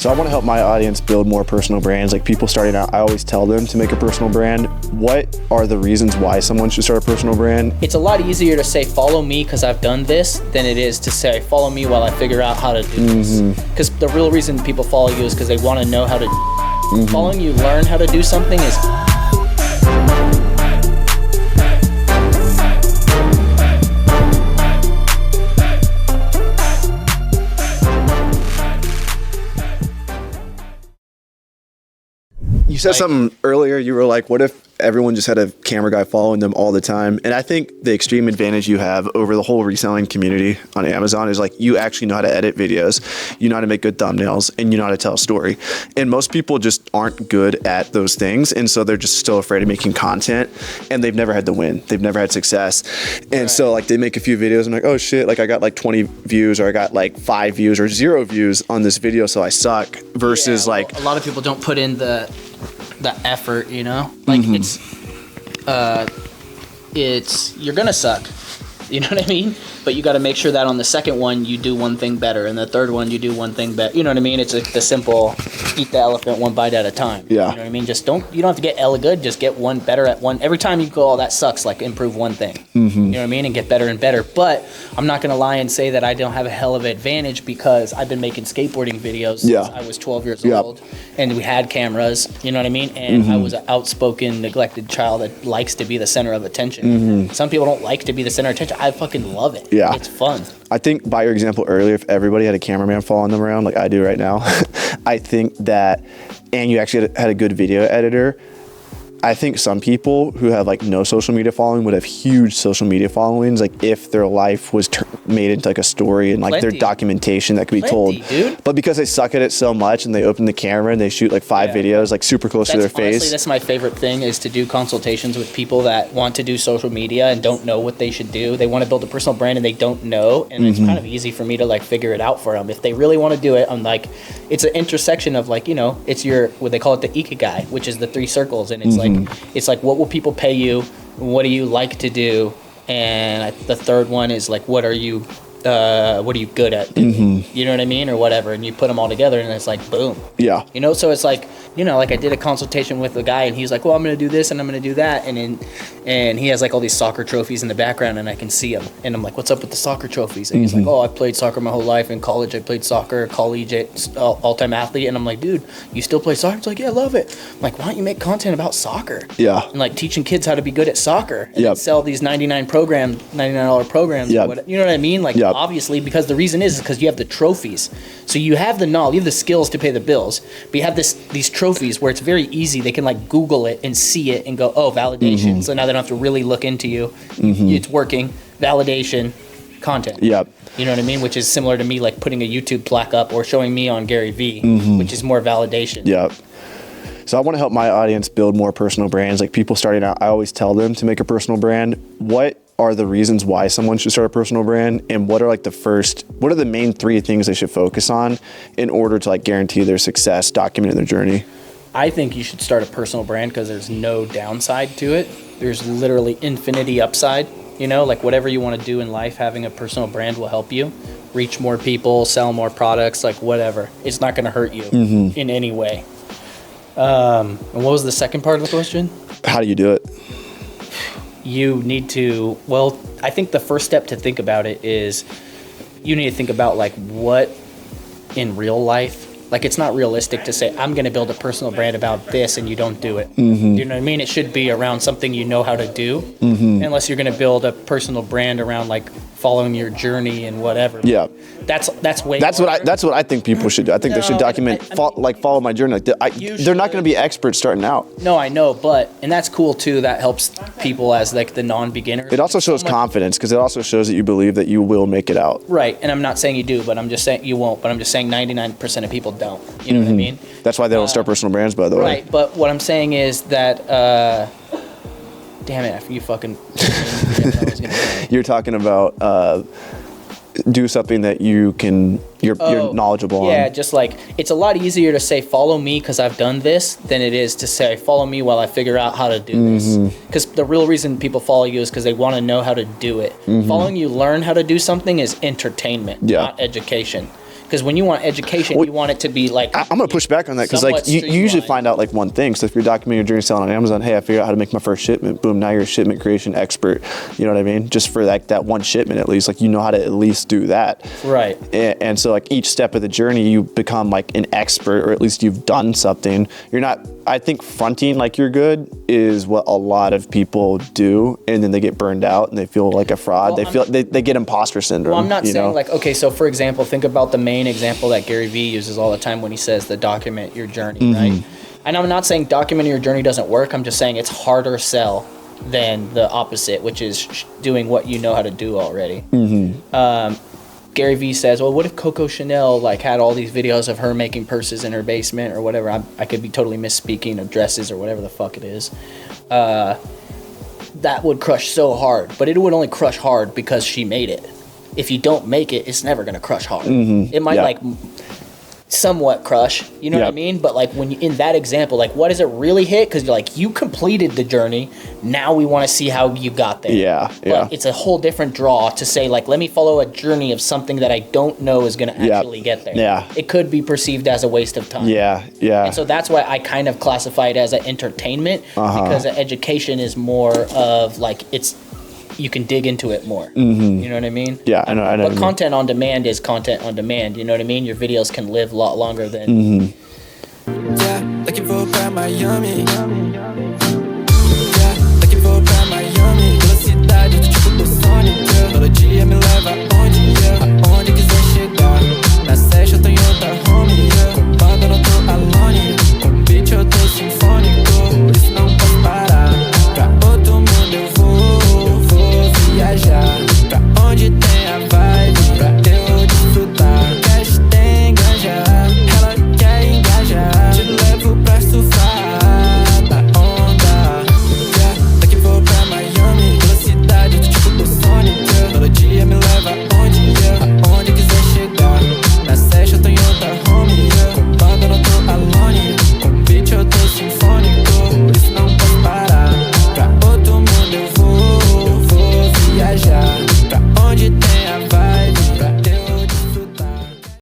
So I want to help my audience build more personal brands. Like people starting out, I always tell them to make a personal brand. What are the reasons why someone should start a personal brand? It's a lot easier to say, follow me because I've done this, than it is to say, follow me while I figure out how to do this. Because the real reason people follow you is because they want to know how to Following you learn how to do something is... You said something earlier. You were like, what if everyone just had a camera guy following them all the time? And I think the extreme advantage you have over the whole reselling community on Amazon is like you actually know how to edit videos, you know how to make good thumbnails, and you know how to tell a story. And most people just aren't good at those things. And so they're just still afraid of making content, and they've never had the win. They've never had success. And so like they make a few videos and like, oh shit, like I got like 20 views or I got like 5 views or 0 views on this video, so I suck. Versus like a lot of people don't put in the effort, you know, like it's you're gonna suck, you know what I mean, but you got to make sure that on the second one you do one thing better, and the third one you do one thing better, you know what I mean. It's like the simple eat the elephant one bite at a time. Yeah, you know what I mean. You don't have to get hella good, just get one better at one. Every time you go, oh that sucks, like improve one thing, you know what I mean, and get better and better. But I'm not gonna lie and say that I don't have a hell of an advantage, because I've been making skateboarding videos since I was 12 years old, and we had cameras, you know what I mean, and I was an outspoken, neglected child that likes to be the center of attention. Some people don't like to be the center of attention. I fucking love it. Yeah, it's fun. I think by your example earlier, if everybody had a cameraman following them around like I do right now, I think that, and you actually had a good video editor, I think some people who have like no social media following would have huge social media followings, like if their life was made into like a story and like their documentation that could be told. Dude. But because they suck at it so much and they open the camera and they shoot like 5 videos like super close to their face. Honestly, that's my favorite thing, is to do consultations with people that want to do social media and don't know what they should do. They want to build a personal brand and they don't know, and it's kind of easy for me to like figure it out for them. If they really want to do it, I'm like, it's an intersection of like, you know, it's your, what they call it, the Ikigai, which is the 3 circles, and it's like what will people pay you, what do you like to do, and the third one is like what are you good at doing? You know what I mean, or whatever, and you put them all together and it's like boom. Yeah, you know. So it's like, you know, like I did a consultation with a guy and he's like, well, I'm gonna do this and I'm gonna do that, and he has like all these soccer trophies in the background and I can see him, and I'm like, what's up with the soccer trophies? And he's like, oh, I played soccer my whole life. In college I played soccer, collegiate, all-time athlete. And I'm like, dude, you still play soccer? It's like, yeah, I love it. I'm like, why don't you make content about soccer? Yeah, and like teaching kids how to be good at soccer, and then sell these $99 programs. You know what I mean? Like, obviously, because the reason is because you have the trophies, so you have the knowledge, you have the skills to pay the bills, but you have these trophies where it's very easy. They can like Google it and see it and go, oh, validation. So now they don't have to really look into you. It's working. Validation, content. You know what I mean? Which is similar to me like putting a YouTube plaque up or showing me on Gary Vee, which is more validation. So I want to help my audience build more personal brands. Like people starting out, I always tell them to make a personal brand. What are the reasons why someone should start a personal brand, and what are the main 3 things they should focus on in order to like guarantee their success, documenting their journey? I think you should start a personal brand because there's no downside to it. There's literally infinity upside. You know, like whatever you want to do in life, having a personal brand will help you reach more people, sell more products, like whatever. It's not going to hurt you in any way. And what was the second part of the question? How do you do it? You need to, well, I think the first step to think about it is you need to think about like what in real life, like it's not realistic to say, I'm going to build a personal brand about this and you don't do it. You know what I mean? It should be around something you know how to do, unless you're going to build a personal brand around like following your journey and whatever. Yeah. That's what I think people should do. I think they should document, follow my journey. They're not going to be experts starting out. No, I know, and that's cool too. That helps people as like the non-beginners. It also shows confidence, because it also shows that you believe that you will make it out. Right, and I'm not saying you do, but I'm just saying you won't. But I'm just saying 99% of people don't. You know what I mean? That's why they don't start personal brands, by the way. Right, but what I'm saying is that. Damn it! You fucking. You're talking about. Do something that you're knowledgeable on. Yeah, just like it's a lot easier to say follow me because I've done this than it is to say follow me while I figure out how to do this. Because the real reason people follow you is because they want to know how to do it. Following you learn how to do something is entertainment, not education. Because when you want education, you want it to be like. I'm gonna push back on that because like somewhat you usually streamlined. find out like one thing. So if you're documenting your journey selling on Amazon, hey, I figured out how to make my first shipment. Boom, now you're a shipment creation expert. You know what I mean? Just for like that one shipment at least, like you know how to at least do that. Right. And so like each step of the journey, you become like an expert, or at least you've done something. You're not. I think fronting like you're good is what a lot of people do, and then they get burned out and they feel like a fraud. Well, they get imposter syndrome. Well, I'm not you saying know? like, okay, so for example, think about the main example that Gary Vee uses all the time when he says to document your journey, Mm-hmm. right? And I'm not saying documenting your journey doesn't work. I'm just saying it's harder sell than the opposite, which is doing what you know how to do already. Gary Vee says, well, what if Coco Chanel like had all these videos of her making purses in her basement or whatever? I could be totally misspeaking of dresses or whatever the fuck it is. That would crush so hard, but it would only crush hard because she made it. If you don't make it, it's never gonna crush hard. It might Yeah. like somewhat crush, you know what I Yep. mean? But like when you, in that example, like what does it really hit? Because you're like, you completed the journey. Now we want to see how you got there. Yeah, yeah. But it's a whole different draw to say like, let me follow a journey of something that I don't know is gonna Yep. actually get there. Yeah. It could be perceived as a waste of time. Yeah, yeah. And so that's why I kind of classify it as an entertainment because education is more of like you can dig into it more. You know what I mean? Yeah, I know. I know. But content on demand is content on demand. You know what I mean? Your videos can live a lot longer than. Yeah, looking for a brand Miami. Yeah, looking for a brand Miami. Velocidade de tipo por Sonic. Todo dia me leva onde, yeah.